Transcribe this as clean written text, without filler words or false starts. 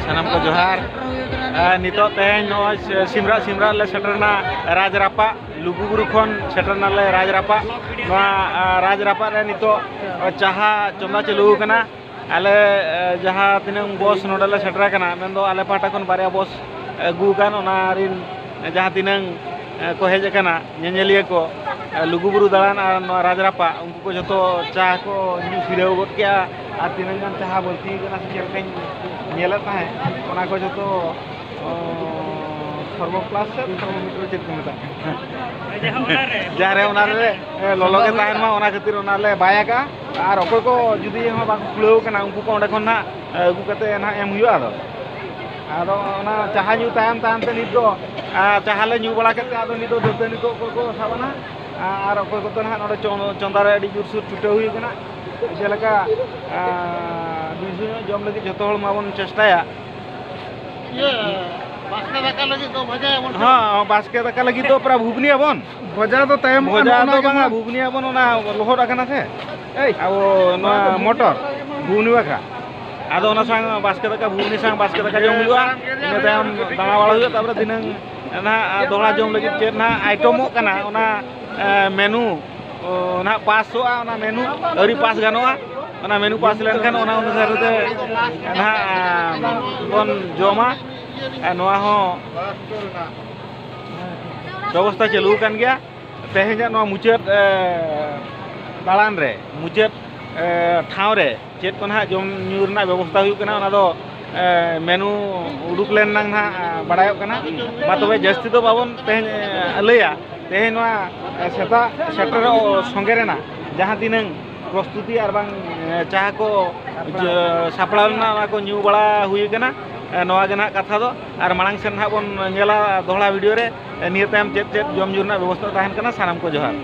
sanam ko johar nito tehen no simra le seterna raj rapa luguburu khon seterna le raj rapa re nito chaha chonda chalu kana ale jaha tinang bos nodale setera kana mendo ale pahta kon barya bos agu kan ona rin jaha tinang ko hej kana nyenyeliya ko luguburu dalan ar raj rapa unku ko joto cha ko nyu fireu got kya ar tinang gan chaha bolti kana se ken nyela tahe ona ko joto servo class से thermometer check को मता जारे ओनारे लolo के ताहन मा ओना खातिर ओनाले बाया का आर ओको को जुदी हम बा खुलेउ कना उनको को ओंडे खन ना अगु कते ना एम हुआ आदो ओना चाहा न्यू तायम ते नित दो चाहा ले न्यू बड़ा कते आदो नित दो दतनी को साबना आर ओको को तो ना नोडे चंदा रे अडी जुरसुर छुटे हुई कना जेलका बिजु जम लगी जतो हल माबन चेष्टाया हाँ बास्के दाका लगी तो पूरा भुगनी आबन भजा तो तायम भजा तो बांगा भुगनी आबन ओना लोहड आकना से अब मोटर भुगनी वाखा आदो ओना संग बास्के दाका भुगनी संग बास्के दाका जम हुआ इन तायम दाना वाला हुआ तापर दिनंग ना दोहरा जम लगी चेत ना आइटमो कना ओना मेनू ना पास होआ ओना मेनू अरी पास गानोआ ओना मेनू पास लेनखान ओना अनुसार ते ना बन जमा नोआ हो व्यवस्था चालू कान गया तेहेजा नोआ मुचाद दालान रे मुचाद ठाव रे चेत को ना जम न्यू रना व्यवस्था हुई कना ओना दो मेनू उडुक लेन नंग ना बड़ायो कना मा तबे जस्ती तो बाबन तेहे लैया तेहे नोआ सेता सेटर संगे रेना जहां तिनंग प्रस्तुति आर बांग चाह को सापड़ावना को न्यू बड़ा हुई कना नोआ गे ना कथा दो आर मांग सेन हा बन नेला दोहड़ा वीडियो रे निये तायम चेत जम जुरना व्यवस्था ताहन कना सानाम को जोहार।